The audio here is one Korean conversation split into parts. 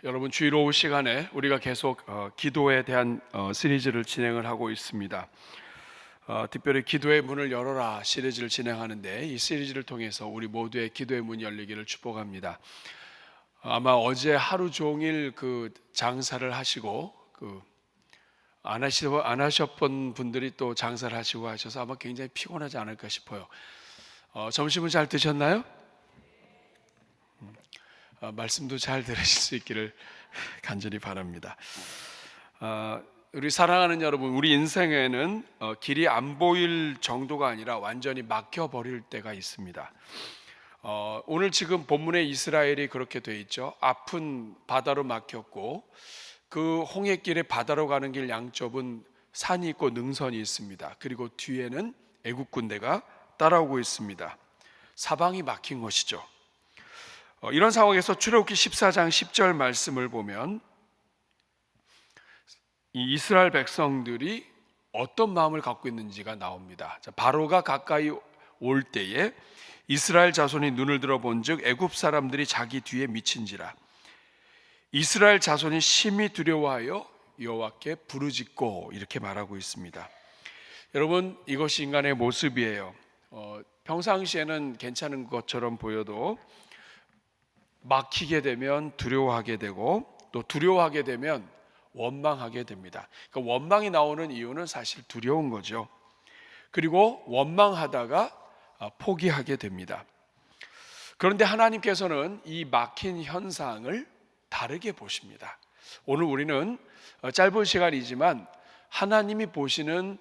여러분, 주일 오후 시간에 우리가 계속 기도에 대한 시리즈를 진행을 하고 있습니다. 특별히 기도의 문을 열어라 시리즈를 진행하는데, 이 시리즈를 통해서 우리 모두의 기도의 문이 열리기를 축복합니다. 아마 어제 하루 종일 그 장사를 하시고 안 하셨던 분들이 또 장사를 하시고 하셔서 아마 굉장히 피곤하지 않을까 싶어요. 점심은 잘 드셨나요? 말씀도 잘 들으실 수 있기를 간절히 바랍니다. 우리 사랑하는 여러분, 우리 인생에는 길이 안 보일 정도가 아니라 완전히 막혀버릴 때가 있습니다. 오늘 지금 본문에 이스라엘이 그렇게 돼 있죠. 앞은 바다로 막혔고, 그 홍해길에 바다로 가는 길 양쪽은 산이 있고 능선이 있습니다. 그리고 뒤에는 애국 군대가 따라오고 있습니다. 사방이 막힌 것이죠. 이런 상황에서 출애굽기 14장 10절 말씀을 보면 이 이스라엘 백성들이 어떤 마음을 갖고 있는지가 나옵니다. 바로가 가까이 올 때에 이스라엘 자손이 눈을 들어본즉 애굽 사람들이 자기 뒤에 미친지라. 이스라엘 자손이 심히 두려워하여 여호와께 부르짖고, 이렇게 말하고 있습니다. 여러분, 이것이 인간의 모습이에요. 평상시에는 괜찮은 것처럼 보여도 막히게 되면 두려워하게 되고, 또 두려워하게 되면 원망하게 됩니다. 그러니까 원망이 나오는 이유는 사실 두려운 거죠. 그리고 원망하다가 포기하게 됩니다. 그런데 하나님께서는 이 막힌 현상을 다르게 보십니다. 오늘 우리는 짧은 시간이지만 하나님이 보시는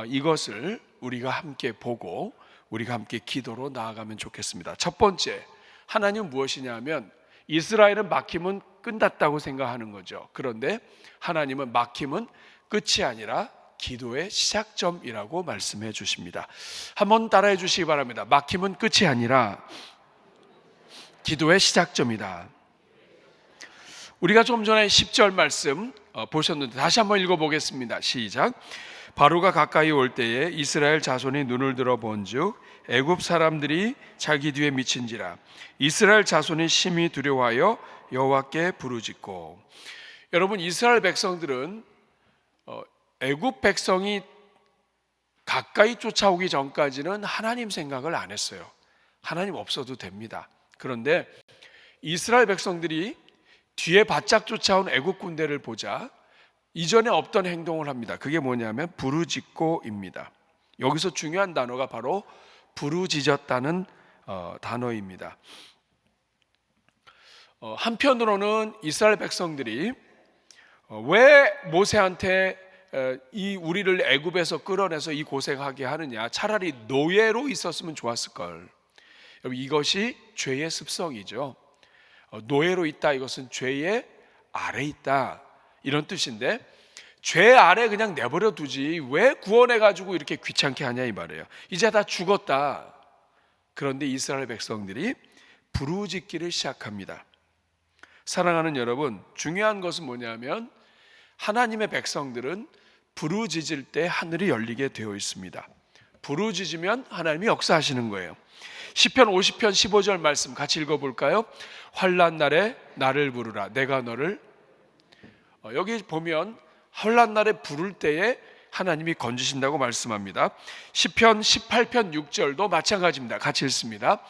이것을 우리가 함께 보고 우리가 함께 기도로 나아가면 좋겠습니다. 첫 번째, 하나님은 무엇이냐면 이스라엘은 막힘은 끝났다고 생각하는 거죠. 그런데 하나님은 막힘은 끝이 아니라 기도의 시작점이라고 말씀해 주십니다. 한번 따라해 주시기 바랍니다. 막힘은 끝이 아니라 기도의 시작점이다. 우리가 좀 전에 10절 말씀 보셨는데 다시 한번 읽어보겠습니다. 시작. 바로가 가까이 올 때에 이스라엘 자손이 눈을 들어본즉 애굽 사람들이 자기 뒤에 미친지라. 이스라엘 자손이 심히 두려워하여 여호와께 부르짖고. 여러분, 이스라엘 백성들은 애굽 백성이 가까이 쫓아오기 전까지는 하나님 생각을 안 했어요. 하나님 없어도 됩니다. 그런데 이스라엘 백성들이 뒤에 바짝 쫓아온 애굽 군대를 보자 이전에 없던 행동을 합니다. 그게 뭐냐면 부르짖고입니다. 여기서 중요한 단어가 바로 부르짖었다는 단어입니다. 한편으로는 이스라엘 백성들이 왜 모세한테 이 우리를 애굽에서 끌어내서 이 고생하게 하느냐, 차라리 노예로 있었으면 좋았을 걸. 이것이 죄의 습성이죠. 노예로 있다, 이것은 죄의 아래 있다, 이런 뜻인데, 죄 아래 그냥 내버려 두지 왜 구원해가지고 이렇게 귀찮게 하냐 이 말이에요. 이제 다 죽었다. 그런데 이스라엘 백성들이 부르짖기를 시작합니다. 사랑하는 여러분, 중요한 것은 뭐냐면 하나님의 백성들은 부르짖을 때 하늘이 열리게 되어 있습니다. 부르짖으면 하나님이 역사하시는 거예요. 시편 50편 15절 말씀 같이 읽어볼까요? 환난 날에 나를 부르라, 내가 너를. 여기 보면 환난 날에 부를 때에 하나님이 건지신다고 말씀합니다. 시편 18편 6절도 마찬가지입니다. 같이 읽습니다.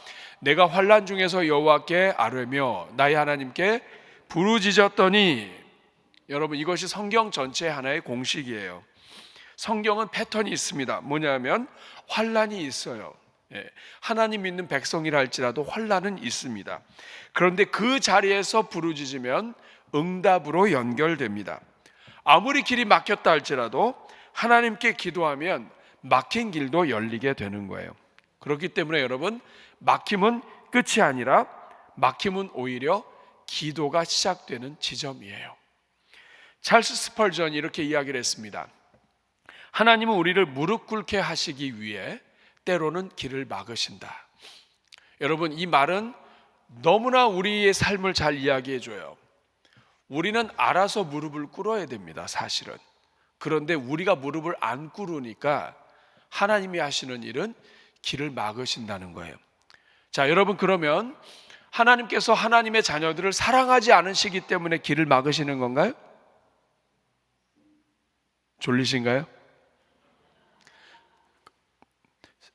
내가 환난 중에서 여호와께 아뢰며 나의 하나님께 부르짖었더니. 여러분, 이것이 성경 전체의 하나의 공식이에요. 성경은 패턴이 있습니다. 뭐냐면 환난이 있어요. 하나님 믿는 백성이라 할지라도 환난은 있습니다. 그런데 그 자리에서 부르짖으면 응답으로 연결됩니다. 아무리 길이 막혔다 할지라도 하나님께 기도하면 막힌 길도 열리게 되는 거예요. 그렇기 때문에 여러분, 막힘은 끝이 아니라 막힘은 오히려 기도가 시작되는 지점이에요. 찰스 스펄전이 이렇게 이야기를 했습니다. 하나님은 우리를 무릎 꿇게 하시기 위해 때로는 길을 막으신다. 여러분, 이 말은 너무나 우리의 삶을 잘 이야기해 줘요. 우리는 알아서 무릎을 꿇어야 됩니다, 사실은. 그런데 우리가 무릎을 안 꿇으니까 하나님이 하시는 일은 길을 막으신다는 거예요. 자, 여러분, 그러면 하나님께서 하나님의 자녀들을 사랑하지 않으시기 때문에 길을 막으시는 건가요? 졸리신가요?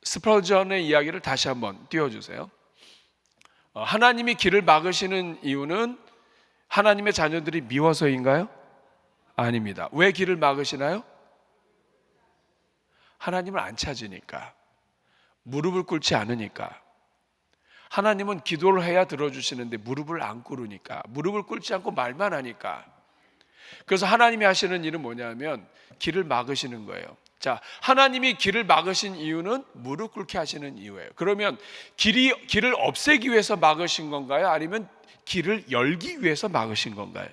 스펄전의 이야기를 다시 한번 띄워주세요. 하나님이 길을 막으시는 이유는 하나님의 자녀들이 미워서인가요? 아닙니다. 왜 길을 막으시나요? 하나님을 안 찾으니까, 무릎을 꿇지 않으니까. 하나님은 기도를 해야 들어주시는데 무릎을 안 꿇으니까, 무릎을 꿇지 않고 말만 하니까. 그래서 하나님이 하시는 일은 뭐냐면 길을 막으시는 거예요. 자, 하나님이 길을 막으신 이유는 무릎 꿇게 하시는 이유예요. 그러면 길을 없애기 위해서 막으신 건가요? 아니면 길을 열기 위해서 막으신 건가요?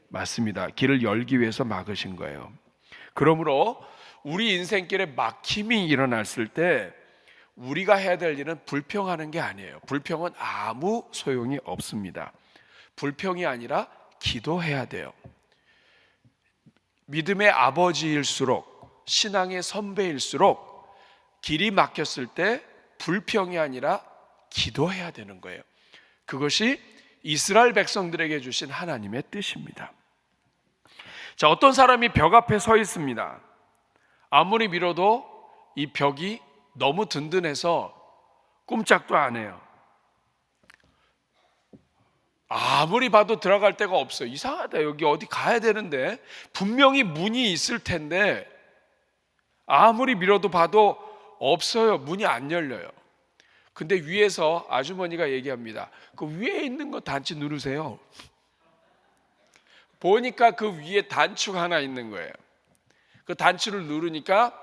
맞습니다. 길을 열기 위해서 막으신 거예요. 그러므로 우리 인생길에 막힘이 일어났을 때 우리가 해야 될 일은 불평하는 게 아니에요. 불평은 아무 소용이 없습니다. 불평이 아니라 기도해야 돼요. 믿음의 아버지일수록, 신앙의 선배일수록 길이 막혔을 때 불평이 아니라 기도해야 되는 거예요. 그것이 이스라엘 백성들에게 주신 하나님의 뜻입니다. 자, 어떤 사람이 벽 앞에 서 있습니다. 아무리 밀어도 이 벽이 너무 든든해서 꼼짝도 안 해요. 아무리 봐도 들어갈 데가 없어요. 이상하다. 여기 어디 가야 되는데 분명히 문이 있을 텐데 아무리 밀어도 봐도 없어요. 문이 안 열려요. 근데 위에서 아주머니가 얘기합니다. 그 위에 있는 거 단추 누르세요. 보니까 그 위에 단추 하나 있는 거예요. 그 단추를 누르니까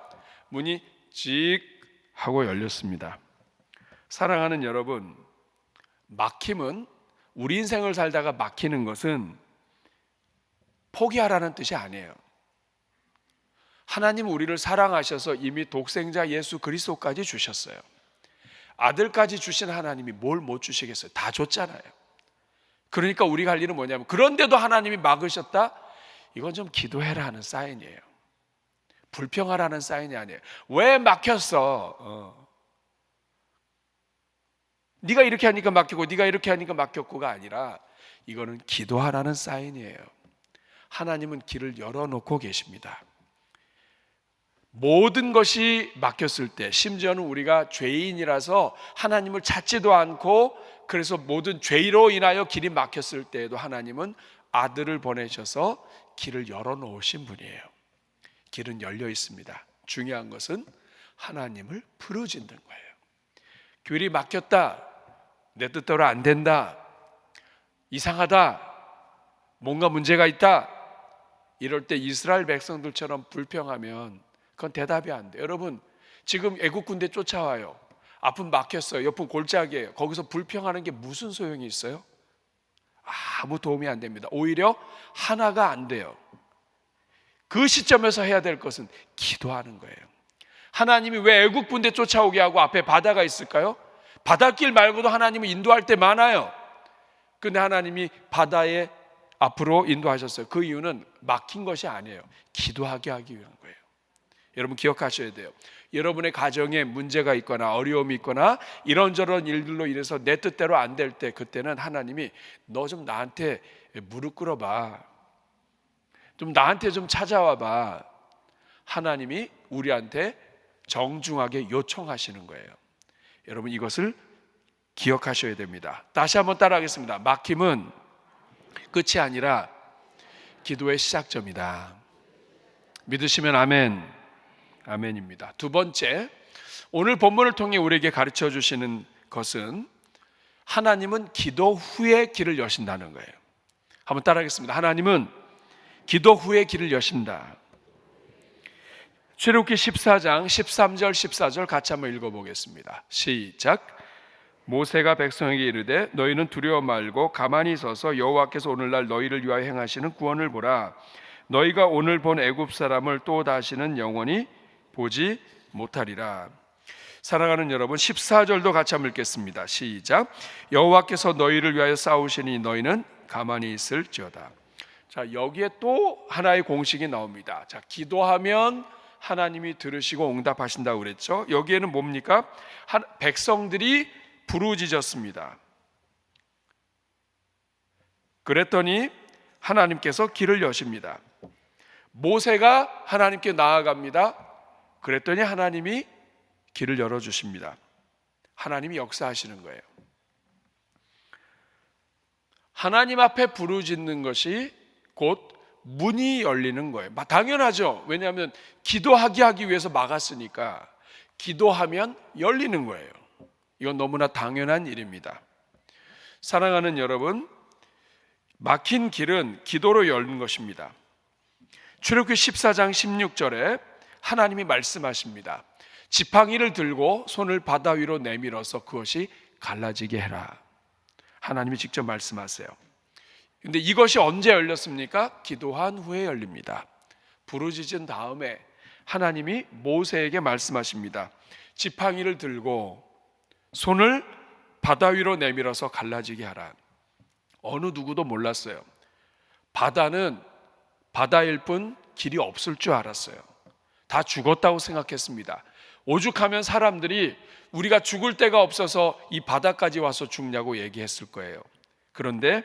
문이 직 하고 열렸습니다. 사랑하는 여러분, 막힘은, 우리 인생을 살다가 막히는 것은 포기하라는 뜻이 아니에요. 하나님 우리를 사랑하셔서 이미 독생자 예수 그리스도까지 주셨어요. 아들까지 주신 하나님이 뭘 못 주시겠어요? 다 줬잖아요. 그러니까 우리가 할 일은 뭐냐면, 그런데도 하나님이 막으셨다? 이건 좀 기도해라 하는 사인이에요. 불평하라는 사인이 아니에요. 왜 막혔어? 네가 이렇게 하니까 막히고 네가 이렇게 하니까 막혔고가 아니라 이거는 기도하라는 사인이에요. 하나님은 길을 열어놓고 계십니다. 모든 것이 막혔을 때, 심지어는 우리가 죄인이라서 하나님을 찾지도 않고 그래서 모든 죄로 인하여 길이 막혔을 때에도 하나님은 아들을 보내셔서 길을 열어놓으신 분이에요. 길은 열려 있습니다. 중요한 것은 하나님을 부르짖는 거예요. 길이 막혔다, 내 뜻대로 안 된다, 이상하다, 뭔가 문제가 있다, 이럴 때 이스라엘 백성들처럼 불평하면 그건 대답이 안 돼요. 여러분, 지금 애국 군대 쫓아와요. 앞은 막혔어요. 옆은 골짜기예요. 거기서 불평하는 게 무슨 소용이 있어요? 아무 도움이 안 됩니다. 오히려 하나가 안 돼요. 그 시점에서 해야 될 것은 기도하는 거예요. 하나님이 왜 애국 군대 쫓아오게 하고 앞에 바다가 있을까요? 바닷길 말고도 하나님은 인도할 때 많아요. 근데 하나님이 바다의 앞으로 인도하셨어요. 그 이유는 막힌 것이 아니에요. 기도하게 하기 위한 거예요. 여러분 기억하셔야 돼요. 여러분의 가정에 문제가 있거나 어려움이 있거나 이런저런 일들로 인해서 내 뜻대로 안 될 때, 그때는 하나님이 너 좀 나한테 무릎 꿇어봐, 좀 나한테 좀 찾아와 봐, 하나님이 우리한테 정중하게 요청하시는 거예요. 여러분 이것을 기억하셔야 됩니다. 다시 한번 따라하겠습니다. 막힘은 끝이 아니라 기도의 시작점이다. 믿으시면 아멘. 아멘입니다. 두 번째, 오늘 본문을 통해 우리에게 가르쳐 주시는 것은 하나님은 기도 후에 길을 여신다는 거예요. 한번 따라하겠습니다. 하나님은 기도 후에 길을 여신다. 출애굽기 14장 13절 14절 같이 한번 읽어보겠습니다. 시작. 모세가 백성에게 이르되 너희는 두려워 말고 가만히 서서 여호와께서 오늘날 너희를 위하여 행하시는 구원을 보라. 너희가 오늘 본 애굽 사람을 또 다시는 영원히 보지 못하리라. 사랑하는 여러분, 14절도 같이 한번 읽겠습니다. 시작. 여호와께서 너희를 위하여 싸우시니 너희는 가만히 있을지어다. 자, 여기에 또 하나의 공식이 나옵니다. 자, 기도하면 하나님이 들으시고 응답하신다고 그랬죠. 여기에는 뭡니까? 백성들이 부르짖었습니다. 그랬더니 하나님께서 길을 여십니다. 모세가 하나님께 나아갑니다. 그랬더니 하나님이 길을 열어주십니다. 하나님이 역사하시는 거예요. 하나님 앞에 부르짖는 것이 곧 문이 열리는 거예요. 당연하죠. 왜냐하면 기도하게 하기 위해서 막았으니까 기도하면 열리는 거예요. 이건 너무나 당연한 일입니다. 사랑하는 여러분, 막힌 길은 기도로 열는 것입니다. 출애굽기 14장 16절에 하나님이 말씀하십니다. 지팡이를 들고 손을 바다 위로 내밀어서 그것이 갈라지게 해라. 하나님이 직접 말씀하세요. 근데 이것이 언제 열렸습니까? 기도한 후에 열립니다. 부르짖은 다음에 하나님이 모세에게 말씀하십니다. 지팡이를 들고 손을 바다 위로 내밀어서 갈라지게 하라. 어느 누구도 몰랐어요. 바다는 바다일 뿐 길이 없을 줄 알았어요. 다 죽었다고 생각했습니다. 오죽하면 사람들이 우리가 죽을 데가 없어서 이 바다까지 와서 죽냐고 얘기했을 거예요. 그런데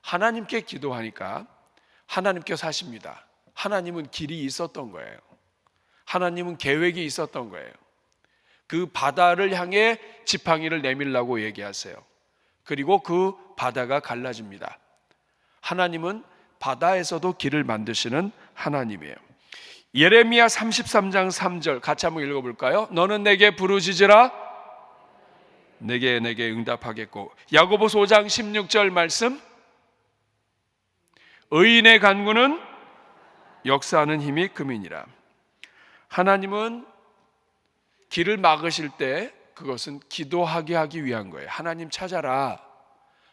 하나님께 기도하니까 하나님께서 하십니다. 하나님은 길이 있었던 거예요. 하나님은 계획이 있었던 거예요. 그 바다를 향해 지팡이를 내밀라고 얘기하세요. 그리고 그 바다가 갈라집니다. 하나님은 바다에서도 길을 만드시는 하나님이에요. 예레미야 33장 3절 같이 한번 읽어볼까요? 너는 내게 부르짖으라 내게 응답하겠고. 야고보서 5장 16절 말씀, 의인의 간구는 역사하는 힘이 금이니라. 하나님은 길을 막으실 때 그것은 기도하게 하기 위한 거예요. 하나님 찾아라,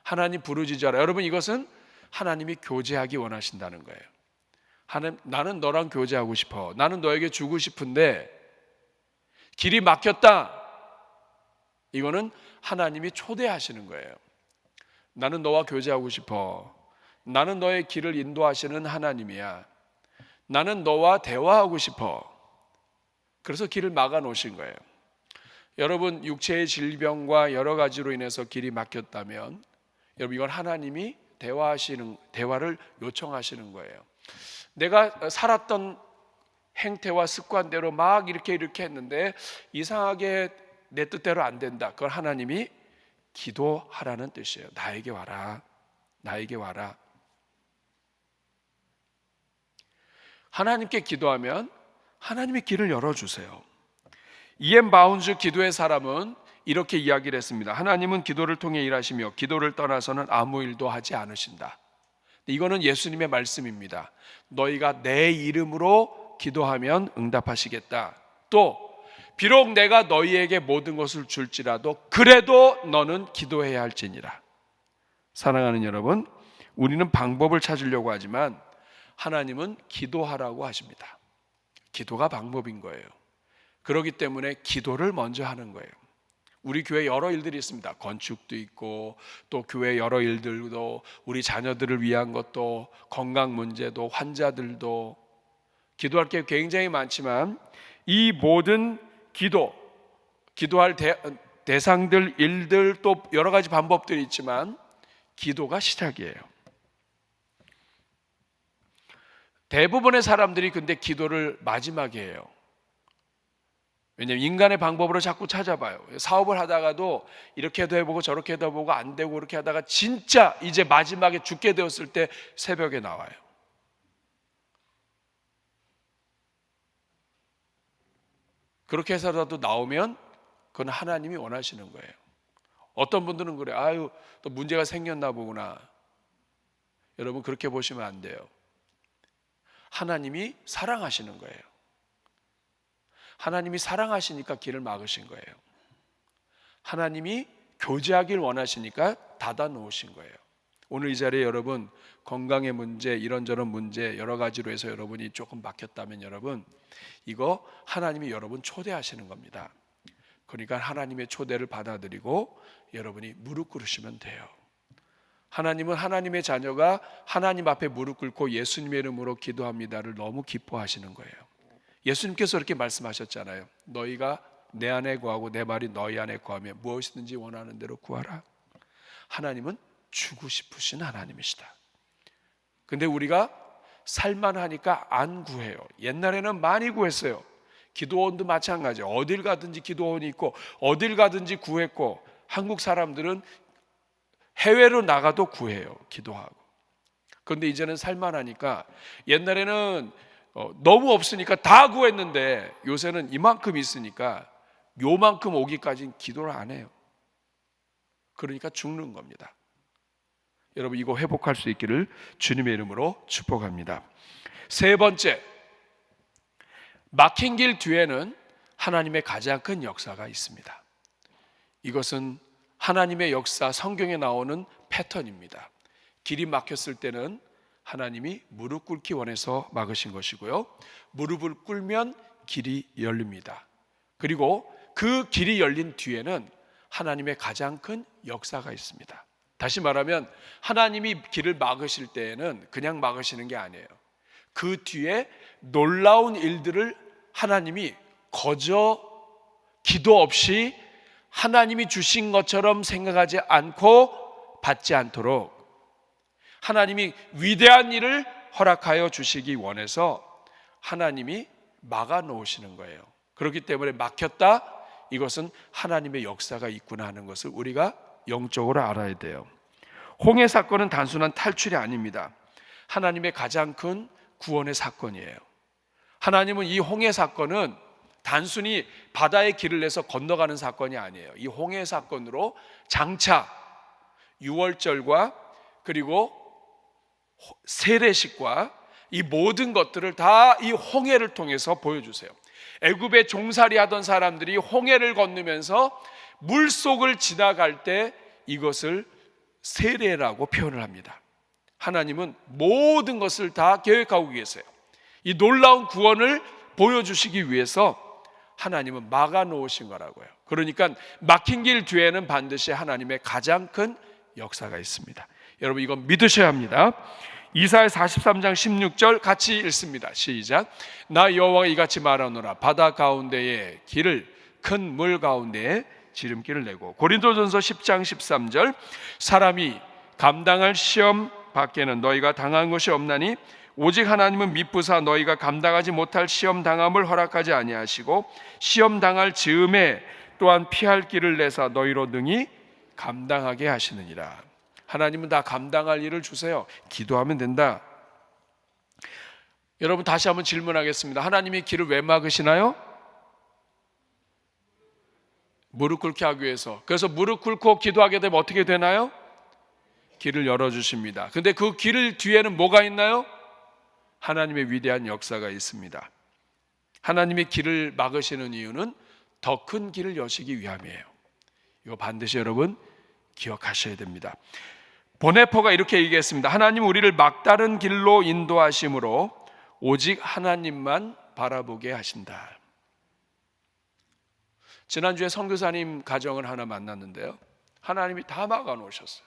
하나님 부르짖어라. 여러분, 이것은 하나님이 교제하기 원하신다는 거예요. 하나님, 나는 너랑 교제하고 싶어. 나는 너에게 주고 싶은데 길이 막혔다. 이거는 하나님이 초대하시는 거예요. 나는 너와 교제하고 싶어. 나는 너의 길을 인도하시는 하나님이야. 나는 너와 대화하고 싶어. 그래서 길을 막아 놓으신 거예요. 여러분, 육체의 질병과 여러 가지로 인해서 길이 막혔다면 여러분, 이건 하나님이 대화를 요청하시는 거예요. 내가 살았던 행태와 습관대로 막 이렇게 했는데 이상하게 내 뜻대로 안 된다. 그걸 하나님이 기도하라는 뜻이에요. 나에게 와라. 나에게 와라. 하나님께 기도하면 하나님이 길을 열어주세요. 이엠 바운즈 기도의 사람은 이렇게 이야기를 했습니다. 하나님은 기도를 통해 일하시며 기도를 떠나서는 아무 일도 하지 않으신다. 이거는 예수님의 말씀입니다. 너희가 내 이름으로 기도하면 응답하시겠다. 또 비록 내가 너희에게 모든 것을 줄지라도 그래도 너는 기도해야 할지니라. 사랑하는 여러분, 우리는 방법을 찾으려고 하지만 하나님은 기도하라고 하십니다. 기도가 방법인 거예요. 그렇기 때문에 기도를 먼저 하는 거예요. 우리 교회 여러 일들이 있습니다. 건축도 있고 또 교회 여러 일들도, 우리 자녀들을 위한 것도, 건강 문제도, 환자들도, 기도할 게 굉장히 많지만 이 모든 기도할 대상들, 일들, 또 여러 가지 방법들이 있지만 기도가 시작이에요. 대부분의 사람들이 근데 기도를 마지막에 해요. 왜냐하면 인간의 방법으로 자꾸 찾아봐요. 사업을 하다가도 이렇게도 해보고 저렇게도 해보고 안 되고 그렇게 하다가 진짜 이제 마지막에 죽게 되었을 때 새벽에 나와요. 그렇게 해서라도 나오면 그건 하나님이 원하시는 거예요. 어떤 분들은 그래요. 아유, 또 문제가 생겼나 보구나. 여러분, 그렇게 보시면 안 돼요. 하나님이 사랑하시는 거예요. 하나님이 사랑하시니까 길을 막으신 거예요. 하나님이 교제하길 원하시니까 닫아 놓으신 거예요. 오늘 이 자리에 여러분, 건강의 문제, 이런저런 문제 여러 가지로 해서 여러분이 조금 막혔다면 여러분, 이거 하나님이 여러분 초대하시는 겁니다. 그러니까 하나님의 초대를 받아들이고 여러분이 무릎 꿇으시면 돼요. 하나님은 하나님의 자녀가 하나님 앞에 무릎 꿇고 예수님의 이름으로 기도합니다를 너무 기뻐하시는 거예요. 예수님께서 이렇게 말씀하셨잖아요. 너희가 내 안에 구하고 내 말이 너희 안에 구하면 무엇이든지 원하는 대로 구하라. 하나님은 주고 싶으신 하나님이시다. 근데 우리가 살만하니까 안 구해요. 옛날에는 많이 구했어요. 기도원도 마찬가지예요. 어딜 가든지 기도원이 있고 어딜 가든지 구했고, 한국 사람들은 해외로 나가도 구해요. 기도하고. 그런데 이제는 살만하니까, 옛날에는 너무 없으니까 다 구했는데 요새는 이만큼 있으니까 요만큼 오기까지는 기도를 안 해요. 그러니까 죽는 겁니다. 여러분, 이거 회복할 수 있기를 주님의 이름으로 축복합니다. 세 번째, 막힌 길 뒤에는 하나님의 가장 큰 역사가 있습니다. 이것은 하나님의 역사, 성경에 나오는 패턴입니다. 길이 막혔을 때는 하나님이 무릎 꿇기 원해서 막으신 것이고요, 무릎을 꿇으면 길이 열립니다. 그리고 그 길이 열린 뒤에는 하나님의 가장 큰 역사가 있습니다. 다시 말하면 하나님이 길을 막으실 때에는 그냥 막으시는 게 아니에요. 그 뒤에 놀라운 일들을 하나님이 거저 기도 없이 하나님이 주신 것처럼 생각하지 않고 받지 않도록 하나님이 위대한 일을 허락하여 주시기 원해서 하나님이 막아 놓으시는 거예요. 그렇기 때문에 막혔다, 이것은 하나님의 역사가 있구나 하는 것을 우리가 영적으로 알아야 돼요. 홍해 사건은 단순한 탈출이 아닙니다. 하나님의 가장 큰 구원의 사건이에요. 하나님은 이 홍해 사건은 단순히 바다의 길을 내서 건너가는 사건이 아니에요. 이 홍해 사건으로 장차 유월절과 그리고 세례식과 이 모든 것들을 다 이 홍해를 통해서 보여주세요. 애굽에 종살이 하던 사람들이 홍해를 건너면서 물속을 지나갈 때 이것을 세례라고 표현을 합니다. 하나님은 모든 것을 다 계획하고 계세요. 이 놀라운 구원을 보여주시기 위해서 하나님은 막아 놓으신 거라고요. 그러니까 막힌 길 뒤에는 반드시 하나님의 가장 큰 역사가 있습니다. 여러분, 이건 믿으셔야 합니다. 이사야 43장 16절 같이 읽습니다. 시작. 나 여호와가 이같이 말하노라. 바다 가운데에 길을, 큰 물 가운데에 지름길을 내고. 고린도전서 10장 13절. 사람이 감당할 시험 밖에는 너희가 당한 것이 없나니 오직 하나님은 미쁘사 너희가 감당하지 못할 시험 당함을 허락하지 아니하시고 시험 당할 즈음에 또한 피할 길을 내사 너희로 능히 감당하게 하시느니라. 하나님은 다 감당할 일을 주세요. 기도하면 된다. 여러분, 다시 한번 질문하겠습니다. 하나님이 길을 왜 막으시나요? 무릎 꿇게 하기 위해서. 그래서 무릎 꿇고 기도하게 되면 어떻게 되나요? 길을 열어주십니다. 근데 그 길 뒤에는 뭐가 있나요? 하나님의 위대한 역사가 있습니다. 하나님의 길을 막으시는 이유는 더 큰 길을 여시기 위함이에요. 이거 반드시 여러분 기억하셔야 됩니다. 보네포가 이렇게 얘기했습니다. 하나님 우리를 막다른 길로 인도하심으로 오직 하나님만 바라보게 하신다. 지난주에 선교사님 가정을 하나 만났는데요, 하나님이 다 막아 놓으셨어요.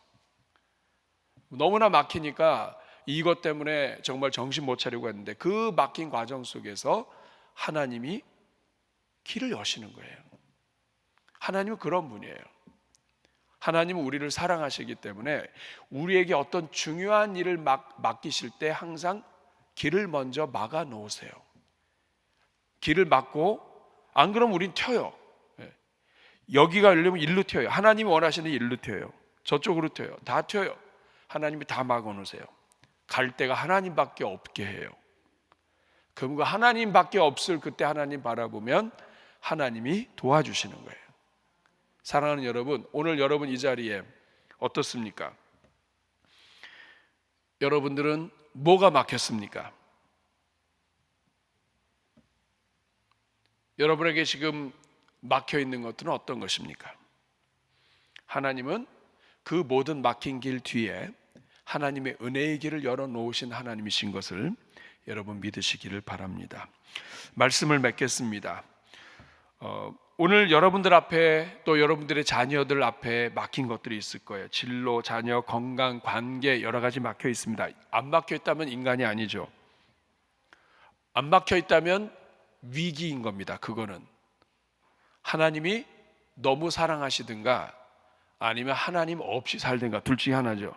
너무나 막히니까 이것 때문에 정말 정신 못 차리고 했는데 그 막힌 과정 속에서 하나님이 길을 여시는 거예요. 하나님은 그런 분이에요. 하나님은 우리를 사랑하시기 때문에 우리에게 어떤 중요한 일을 맡기실 때 항상 길을 먼저 막아 놓으세요. 길을 막고, 안 그러면 우린 튀어요. 여기가 열리면 일로 튀어요. 하나님이 원하시는 일로 튀어요. 저쪽으로 튀어요. 다 튀어요. 하나님이 다 막아 놓으세요. 갈 데가 하나님밖에 없게 해요. 그럼 그 하나님밖에 없을 그때 하나님 바라보면 하나님이 도와주시는 거예요. 사랑하는 여러분, 오늘 여러분 이 자리에 어떻습니까? 여러분들은 뭐가 막혔습니까? 여러분에게 지금 막혀 있는 것들은 어떤 것입니까? 하나님은 그 모든 막힌 길 뒤에 하나님의 은혜의 길을 열어놓으신 하나님이신 것을 여러분 믿으시기를 바랍니다. 말씀을 맺겠습니다. 오늘 여러분들 앞에, 또 여러분들의 자녀들 앞에 막힌 것들이 있을 거예요. 진로, 자녀, 건강, 관계 여러 가지 막혀 있습니다. 안 막혀 있다면 인간이 아니죠. 안 막혀 있다면 위기인 겁니다. 그거는 하나님이 너무 사랑하시든가 아니면 하나님 없이 살든가, 둘 중에 하나죠.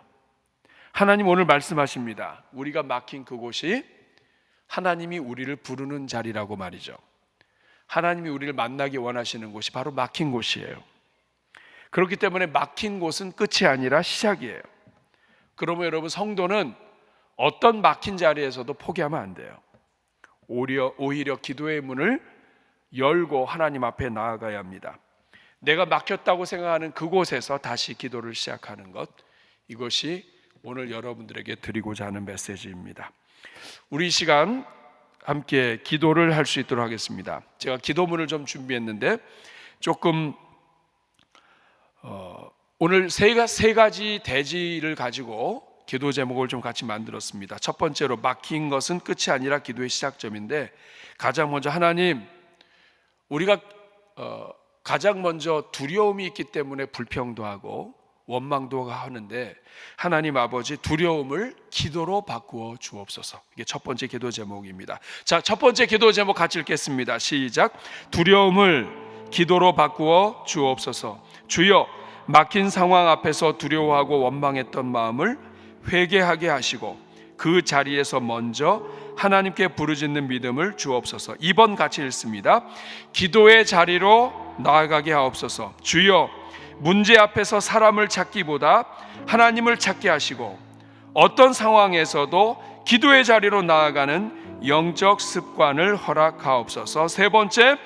하나님 오늘 말씀하십니다. 우리가 막힌 그곳이 하나님이 우리를 부르는 자리라고 말이죠. 하나님이 우리를 만나기 원하시는 곳이 바로 막힌 곳이에요. 그렇기 때문에 막힌 곳은 끝이 아니라 시작이에요. 그러면 여러분, 성도는 어떤 막힌 자리에서도 포기하면 안 돼요. 오히려 기도의 문을 열고 하나님 앞에 나아가야 합니다. 내가 막혔다고 생각하는 그곳에서 다시 기도를 시작하는 것, 이것이 오늘 여러분들에게 드리고자 하는 메시지입니다. 우리 시간 함께 기도를 할 수 있도록 하겠습니다. 제가 기도문을 좀 준비했는데 조금 오늘 세 가지 대지를 가지고 기도 제목을 좀 같이 만들었습니다. 첫 번째로 막힌 것은 끝이 아니라 기도의 시작점인데, 가장 먼저 하나님, 우리가 가장 먼저 두려움이 있기 때문에 불평도 하고 원망도 하는데, 하나님 아버지, 두려움을 기도로 바꾸어 주옵소서. 이게 첫 번째 기도 제목입니다. 자, 첫 번째 기도 제목 같이 읽겠습니다. 시작. 두려움을 기도로 바꾸어 주옵소서. 주여, 막힌 상황 앞에서 두려워하고 원망했던 마음을 회개하게 하시고 그 자리에서 먼저 하나님께 부르짖는 믿음을 주옵소서. 2번 같이 읽습니다. 기도의 자리로 나아가게 하옵소서. 주여, 문제 앞에서 사람을 찾기보다 하나님을 찾게 하시고 어떤 상황에서도 기도의 자리로 나아가는 영적 습관을 허락하옵소서. 세 번째,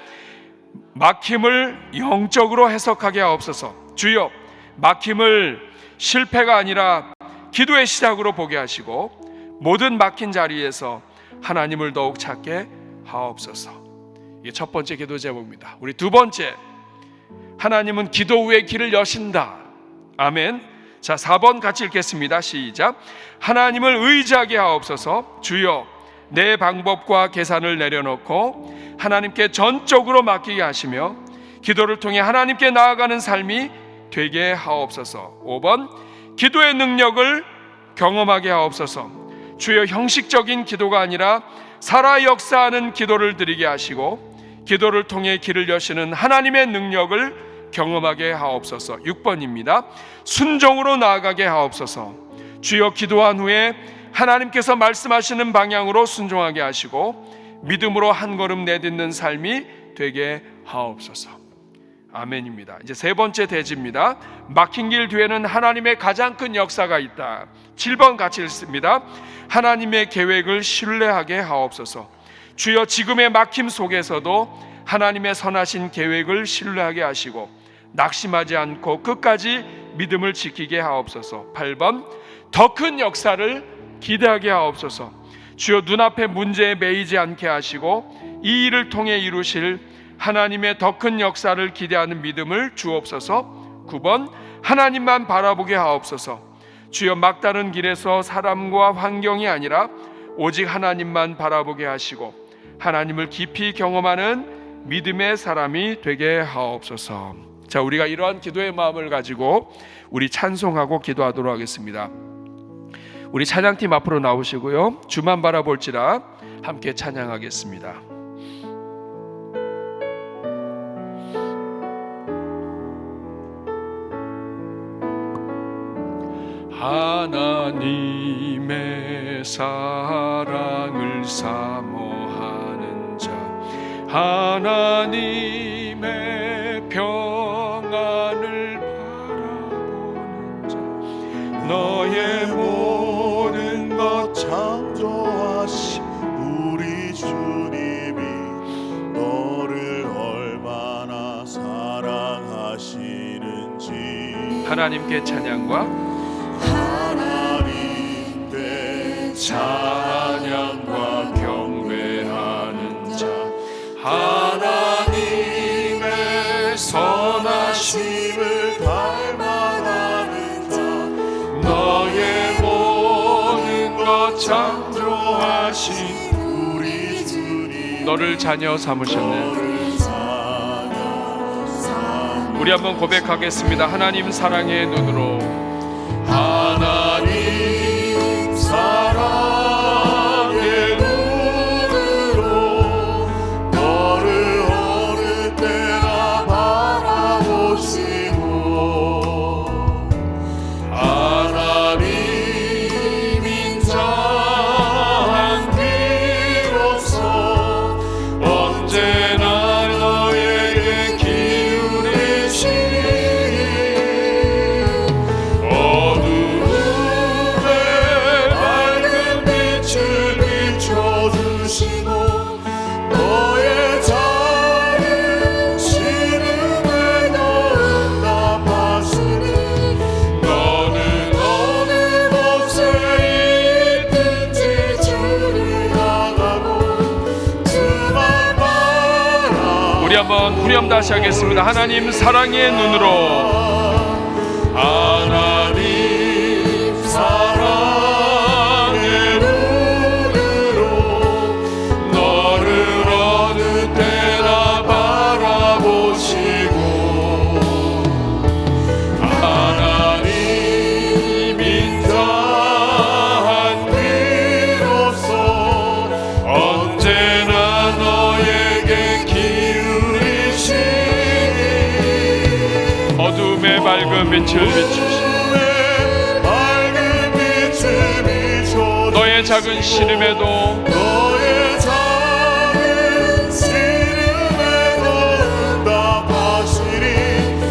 막힘을 영적으로 해석하게 하옵소서. 주여, 막힘을 실패가 아니라 기도의 시작으로 보게 하시고 모든 막힌 자리에서 하나님을 더욱 찾게 하옵소서. 이게 첫 번째 기도 제목입니다. 우리 두 번째, 하나님은 기도 후에 길을 여신다. 아멘. 자, 4번 같이 읽겠습니다. 시작. 하나님을 의지하게 하옵소서. 주여, 내 방법과 계산을 내려놓고 하나님께 전적으로 맡기게 하시며 기도를 통해 하나님께 나아가는 삶이 되게 하옵소서. 5번, 기도의 능력을 경험하게 하옵소서. 주여, 형식적인 기도가 아니라 살아 역사하는 기도를 드리게 하시고 기도를 통해 길을 여시는 하나님의 능력을 경험하게 하옵소서. 6번입니다. 순종으로 나아가게 하옵소서. 주여, 기도한 후에 하나님께서 말씀하시는 방향으로 순종하게 하시고 믿음으로 한 걸음 내딛는 삶이 되게 하옵소서. 아멘입니다. 이제 세 번째 대지입니다. 막힌 길 뒤에는 하나님의 가장 큰 역사가 있다. 7번 같이 읽습니다. 하나님의 계획을 신뢰하게 하옵소서. 주여, 지금의 막힘 속에서도 하나님의 선하신 계획을 신뢰하게 하시고 낙심하지 않고 끝까지 믿음을 지키게 하옵소서. 8번, 더 큰 역사를 기대하게 하옵소서. 주여, 눈앞의 문제에 매이지 않게 하시고 이 일을 통해 이루실 하나님의 더 큰 역사를 기대하는 믿음을 주옵소서. 9번, 하나님만 바라보게 하옵소서. 주여, 막다른 길에서 사람과 환경이 아니라 오직 하나님만 바라보게 하시고 하나님을 깊이 경험하는 믿음의 사람이 되게 하옵소서. 자, 우리가 이러한 기도의 마음을 가지고 우리 찬송하고 기도하도록 하겠습니다. 우리 찬양팀 앞으로 나오시고요, 주만 바라볼지라 함께 찬양하겠습니다. 하나님의 사랑을 사모하는 자, 하나님의 평안을 바라보는 자, 너의 모든 것 창조하신 우리 주님이 너를 얼마나 사랑하시는지 하나님께 찬양과 찬양과 경배하는 자, 하나님의 선하심을 닮아가는 자, 너의 모든 것 창조하신 우리 주님 너를 자녀 삼으셨네. 너를 자녀 삼으셨네. 우리 한번 고백하겠습니다. 하나님 사랑의 눈으로, 하나님 사랑의 눈으로 너를 어느 때나 바라보시고 한번 후렴 다시 하겠습니다. 하나님 사랑의 눈으로, 하나님 사랑의 눈으로 너를 어느 때나 바라보시고 하나님 인자한 귀로서 언제나 너에게 기울이시니 어둠의 밝은 빛을 비추시 너의 작은 신음에도 너의 작은 시름에도 응답하시리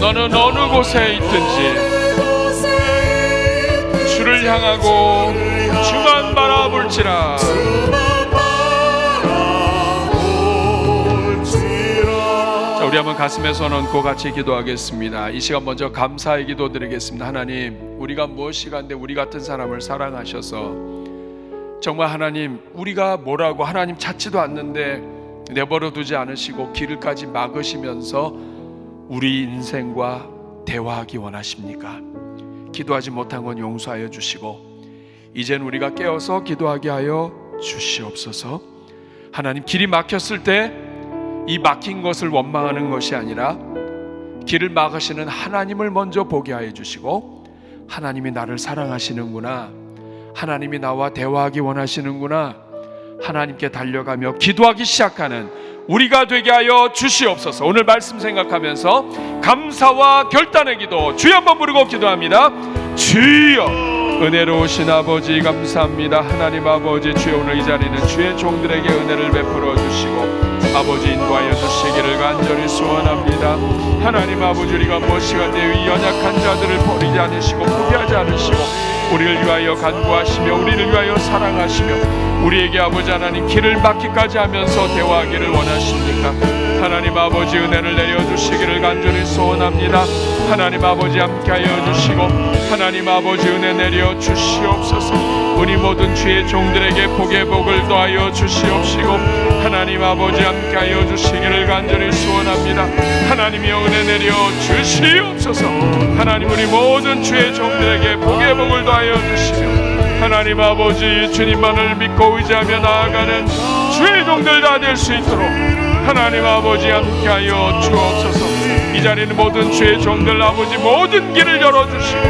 너는 어느 곳에 있든지 주를 향하고 주만 바라볼지라. 자, 우리 한번 가슴에 손 얹고 같이 기도하겠습니다. 이 시간 먼저 감사의 기도 드리겠습니다. 하나님, 우리가 무엇이간데 우리 같은 사람을 사랑하셔서 정말 하나님, 우리가 뭐라고 하나님 찾지도 않는데 내버려 두지 않으시고 길을까지 막으시면서 우리 인생과 대화하기 원하십니까? 기도하지 못한 건 용서하여 주시고 이젠 우리가 깨어서 기도하게 하여 주시옵소서. 하나님, 길이 막혔을 때 이 막힌 것을 원망하는 것이 아니라 길을 막으시는 하나님을 먼저 보게 하여 주시고 하나님이 나를 사랑하시는구나, 하나님이 나와 대화하기 원하시는구나, 하나님께 달려가며 기도하기 시작하는 우리가 되게 하여 주시옵소서. 오늘 말씀 생각하면서 감사와 결단의 기도 주여 한번 부르고 기도합니다. 주여, 은혜로우신 아버지 감사합니다. 하나님 아버지, 주여 오늘 이 자리는 주의 종들에게 은혜를 베풀어 주시고 아버지 인도하여 주시기를 간절히 소원합니다. 하나님 아버지, 우리가 무엇이간데 이 연약한 자들을 버리지 않으시고 포기하지 않으시고 우리를 위하여 간구하시며 우리를 위하여 사랑하시며 우리에게 아버지 하나님 길을 막기까지 하면서 대화하기를 원하십니까? 하나님 아버지, 은혜를 내려주시기를 간절히 소원합니다. 하나님 아버지, 함께하여 주시고 하나님 아버지, 은혜 내려 주시옵소서. 우리 모든 주의 종들에게 복의 복을 더하여 주시옵시고 하나님 아버지, 함께하여 주시기를 간절히 소원합니다. 하나님이여, 은혜 내려 주시옵소서. 하나님, 우리 모든 주의 종들에게 복의 복을 더하여 주시며 하나님 아버지, 주님만을 믿고 의지하며 나아가는 주의 종들 다 될 수 있도록 하나님 아버지, 함께하여 주옵소서. 이 자리는 모든 주의 종들 아버지 모든 길을 열어주시고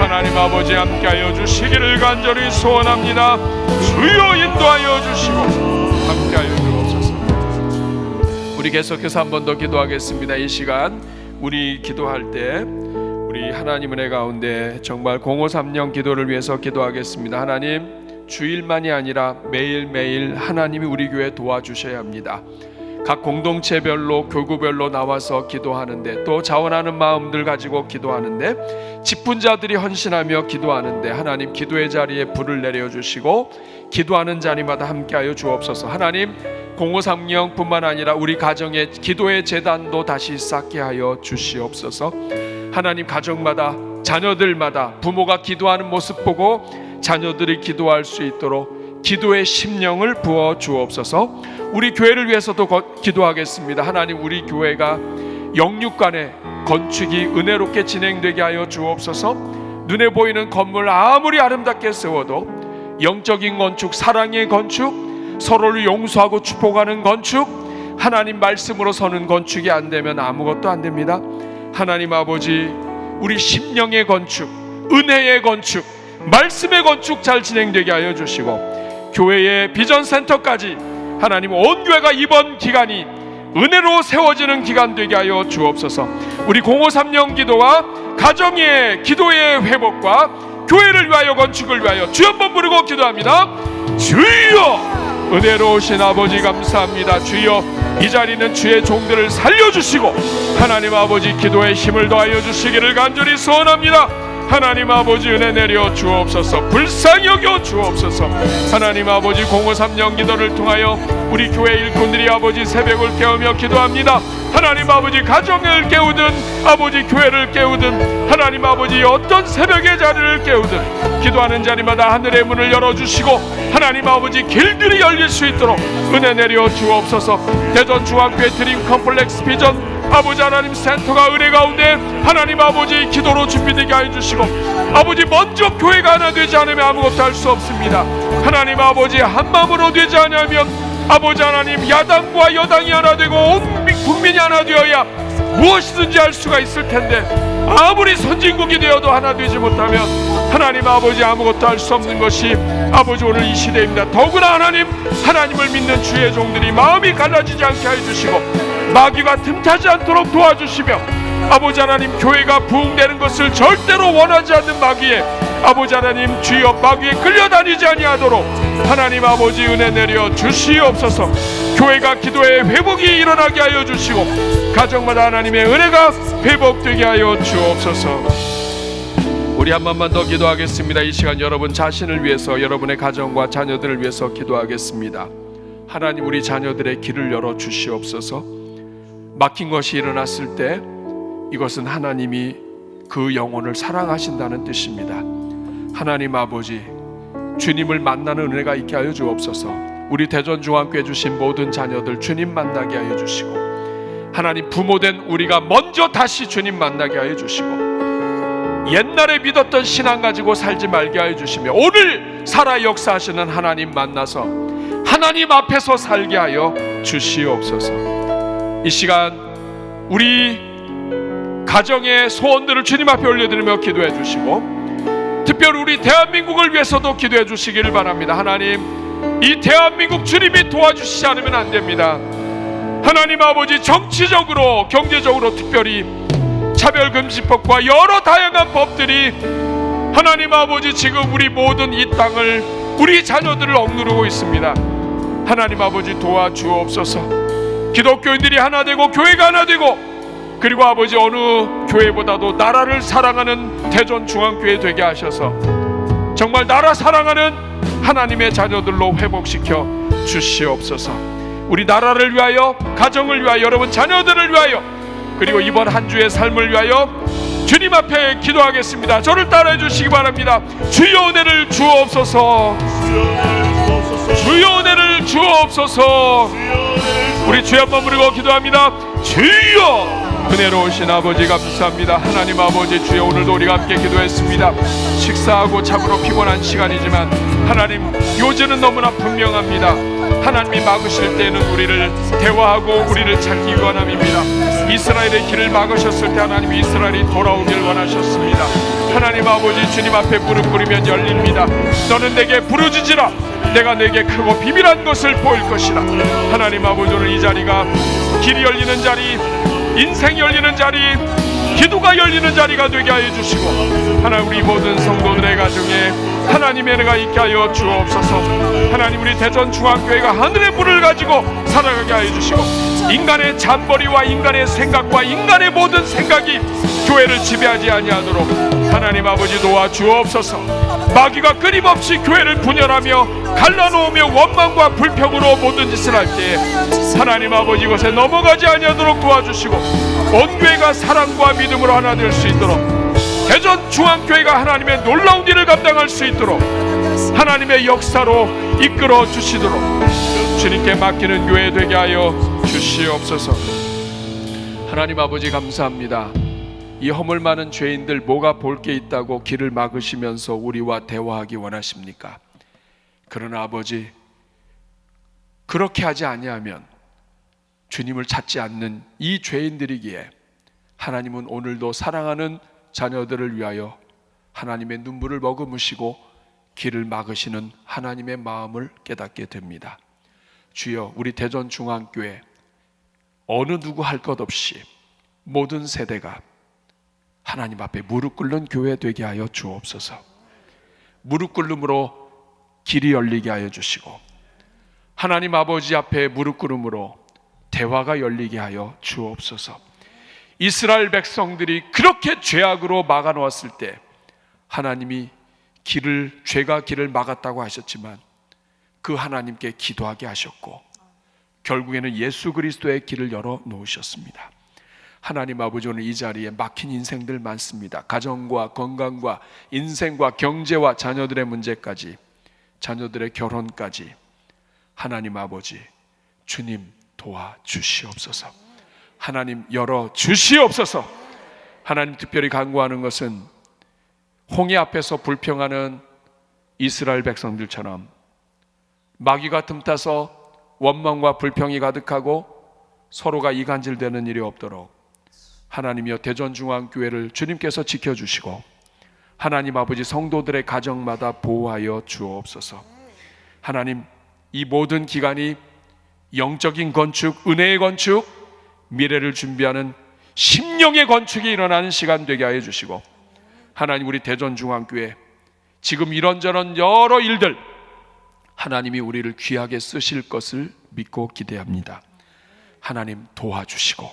하나님 아버지, 함께하여 주시기를 간절히 소원합니다. 주여 인도하여 주시고 함께하여 주옵소서. 우리 계속해서 한 번 더 기도하겠습니다. 이 시간 우리 기도할 때 우리 하나님 은혜 가운데 정말 0530 기도를 위해서 기도하겠습니다. 하나님, 주일만이 아니라 매일매일 하나님이 우리 교회 도와주셔야 합니다. 각 공동체별로 교구별로 나와서 기도하는데 또 자원하는 마음들 가지고 기도하는데 직분자들이 헌신하며 기도하는데 하나님, 기도의 자리에 불을 내려주시고 기도하는 자리마다 함께하여 주옵소서. 하나님, 0530뿐만 아니라 우리 가정의 기도의 재단도 다시 쌓게 하여 주시옵소서. 하나님, 가정마다 자녀들마다 부모가 기도하는 모습 보고 자녀들이 기도할 수 있도록 기도의 심령을 부어 주옵소서. 우리 교회를 위해서도 기도하겠습니다. 하나님, 우리 교회가 영육간의 건축이 은혜롭게 진행되게 하여 주옵소서. 눈에 보이는 건물 아무리 아름답게 세워도 영적인 건축, 사랑의 건축, 서로를 용서하고 축복하는 건축, 하나님 말씀으로 서는 건축이 안 되면 아무것도 안 됩니다. 하나님 아버지, 우리 심령의 건축, 은혜의 건축, 말씀의 건축 잘 진행되게 하여 주시고 교회의 비전센터까지 하나님 온 교회가 이번 기간이 은혜로 세워지는 기간 되게 하여 주옵소서. 우리 0530 기도와 가정의 기도의 회복과 교회를 위하여 건축을 위하여 주여 한번 부르고 기도합니다. 주여, 은혜로우신 아버지 감사합니다. 주여, 이 자리는 주의 종들을 살려주시고 하나님 아버지, 기도에 힘을 더하여 주시기를 간절히 소원합니다. 하나님 아버지, 은혜 내려 주옵소서. 불쌍히 여겨 주옵소서. 하나님 아버지, 0530 기도를 통하여 우리 교회 일꾼들이 아버지 새벽을 깨우며 기도합니다. 하나님 아버지 가정을 깨우든 아버지 교회를 깨우든 하나님 아버지 어떤 새벽의 자리를 깨우든 기도하는 자리마다 하늘의 문을 열어주시고 하나님 아버지 길들이 열릴 수 있도록 은혜 내려 주옵소서. 대전중앙교회 드림 컴플렉스 비전 아버지 하나님 센터가 은혜 가운데 하나님 아버지 기도로 준비되게 해주시고 아버지 먼저 교회가 하나 되지 않으면 아무것도 할 수 없습니다. 하나님 아버지 한마음으로 되지 않으면 아버지 하나님 야당과 여당이 하나 되고 온 국민이 하나 되어야 무엇이든지 할 수가 있을 텐데 아무리 선진국이 되어도 하나 되지 못하면 하나님 아버지 아무것도 할 수 없는 것이 아버지 오늘 이 시대입니다. 더구나 하나님을 믿는 주의 종들이 마음이 갈라지지 않게 해주시고 마귀가 틈타지 않도록 도와주시며 아버지 하나님 교회가 부흥되는 것을 절대로 원하지 않는 마귀에 아버지 하나님 주여 마귀에 끌려다니지 아니하도록 하나님 아버지 은혜 내려 주시옵소서. 교회가 기도의 회복이 일어나게 하여 주시고 가정마다 하나님의 은혜가 회복되게 하여 주옵소서. 우리 한 번만 더 기도하겠습니다. 이 시간 여러분 자신을 위해서 여러분의 가정과 자녀들을 위해서 기도하겠습니다. 하나님 우리 자녀들의 길을 열어 주시옵소서. 막힌 것이 일어났을 때 이것은 하나님이 그 영혼을 사랑하신다는 뜻입니다. 하나님 아버지 주님을 만나는 은혜가 있게 하여 주옵소서. 우리 대전중앙교회 주신 모든 자녀들 주님 만나게 하여 주시고 하나님 부모된 우리가 먼저 다시 주님 만나게 하여 주시고 옛날에 믿었던 신앙 가지고 살지 말게 하여 주시며 오늘 살아 역사하시는 하나님 만나서 하나님 앞에서 살게 하여 주시옵소서. 이 시간 우리 가정의 소원들을 주님 앞에 올려드리며 기도해 주시고 특별히 우리 대한민국을 위해서도 기도해 주시기를 바랍니다. 하나님 이 대한민국 주님이 도와주시지 않으면 안 됩니다. 하나님 아버지 정치적으로 경제적으로 특별히 차별금지법과 여러 다양한 법들이 하나님 아버지 지금 우리 모든 이 땅을 우리 자녀들을 억누르고 있습니다. 하나님 아버지 도와주옵소서. 기독교인들이 하나 되고 교회가 하나 되고 그리고 아버지 어느 교회보다도 나라를 사랑하는 대전중앙교회 되게 하셔서 정말 나라 사랑하는 하나님의 자녀들로 회복시켜 주시옵소서. 우리 나라를 위하여 가정을 위하여 여러분 자녀들을 위하여 그리고 이번 한 주의 삶을 위하여 주님 앞에 기도하겠습니다. 저를 따라해 주시기 바랍니다. 주여 은혜를 주옵소서. 주여 은혜를 주옵소서. 우리 주여 한번 부르고 기도합니다. 주여 은혜로우신 아버지 감사합니다. 하나님 아버지 주여 오늘도 우리가 함께 기도했습니다. 식사하고 참으로 피곤한 시간이지만 하나님 요지는 너무나 분명합니다. 하나님이 막으실 때는 우리를 대화하고 우리를 찾기 원함입니다. 이스라엘의 길을 막으셨을 때 하나님이 이스라엘이 돌아오길 원하셨습니다. 하나님 아버지 주님 앞에 무릎 꿇으면 열립니다. 너는 내게 부르짖으라. 내가 내게 크고 비밀한 것을 보일 것이라. 하나님 아버지 오늘 이 자리가 길이 열리는 자리 인생이 열리는 자리 기도가 열리는 자리가 되게 하여 주시고 하나님 우리 모든 성도들의 가정에 하나님의 은혜가 있게 하여 주옵소서. 하나님 우리 대전중앙교회가 하늘의 문을 가지고 살아가게 하여 주시고 인간의 잠버리와 인간의 생각과 인간의 모든 생각이 교회를 지배하지 아니하도록 하나님 아버지 도와주옵소서. 마귀가 끊임없이 교회를 분열하며 갈라놓으며 원망과 불평으로 모든 짓을 할 때에 하나님 아버지 이것에 넘어가지 아니하도록 도와주시고 온 교회가 사랑과 믿음으로 하나 될 수 있도록 대전중앙교회가 하나님의 놀라운 일을 감당할 수 있도록 하나님의 역사로 이끌어 주시도록 주님께 맡기는 교회 되게 하여 주시옵소서. 하나님 아버지 감사합니다. 이 허물 많은 죄인들 뭐가 볼 게 있다고 길을 막으시면서 우리와 대화하기 원하십니까? 그러나 아버지 그렇게 하지 아니하면 주님을 찾지 않는 이 죄인들이기에 하나님은 오늘도 사랑하는 자녀들을 위하여 하나님의 눈물을 머금으시고 길을 막으시는 하나님의 마음을 깨닫게 됩니다. 주여 우리 대전중앙교회 어느 누구 할 것 없이 모든 세대가 하나님 앞에 무릎 꿇는 교회 되게 하여 주옵소서. 무릎 꿇음으로 길이 열리게 하여 주시고 하나님 아버지 앞에 무릎 꿇음으로 대화가 열리게 하여 주옵소서. 이스라엘 백성들이 그렇게 죄악으로 막아놓았을 때 하나님이 죄가 길을 막았다고 하셨지만 그 하나님께 기도하게 하셨고 결국에는 예수 그리스도의 길을 열어 놓으셨습니다. 하나님 아버지, 오늘 이 자리에 막힌 인생들 많습니다. 가정과 건강과 인생과 경제와 자녀들의 문제까지, 자녀들의 결혼까지 하나님 아버지, 주님 도와주시옵소서. 하나님 열어 주시옵소서. 하나님 특별히 간구하는 것은 홍해 앞에서 불평하는 이스라엘 백성들처럼 마귀가 틈타서 원망과 불평이 가득하고 서로가 이간질되는 일이 없도록 하나님이여 대전중앙교회를 주님께서 지켜주시고 하나님 아버지 성도들의 가정마다 보호하여 주옵소서. 하나님, 이 모든 기간이 영적인 건축, 은혜의 건축, 미래를 준비하는 심령의 건축이 일어나는 시간 되게 하여 주시고, 하나님 우리 대전중앙교회 지금 이런저런 여러 일들 하나님이 우리를 귀하게 쓰실 것을 믿고 기대합니다. 하나님 도와주시고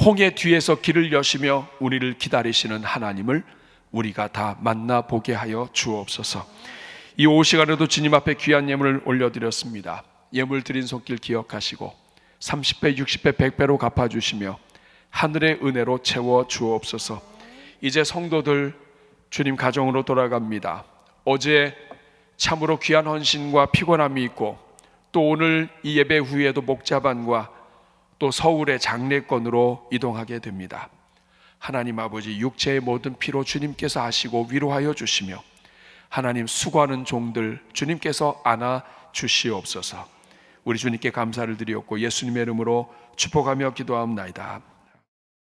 홍해 뒤에서 길을 여시며 우리를 기다리시는 하나님을 우리가 다 만나보게 하여 주옵소서. 이 오후 시간에도 주님 앞에 귀한 예물을 올려드렸습니다. 예물 드린 손길 기억하시고 30배, 60배, 100배로 갚아주시며 하늘의 은혜로 채워 주옵소서. 이제 성도들 주님 가정으로 돌아갑니다. 어제 참으로 귀한 헌신과 피곤함이 있고 또 오늘 이 예배 후에도 목자반과 또 서울의 장례권으로 이동하게 됩니다. 하나님 아버지, 육체의 모든 피로 주님께서 하시고 위로하여 주시며 하나님 수고하는 종들 주님께서 안아 주시옵소서. 우리 주님께 감사를 드리옵고 예수님의 이름으로 축복하며 기도하옵나이다.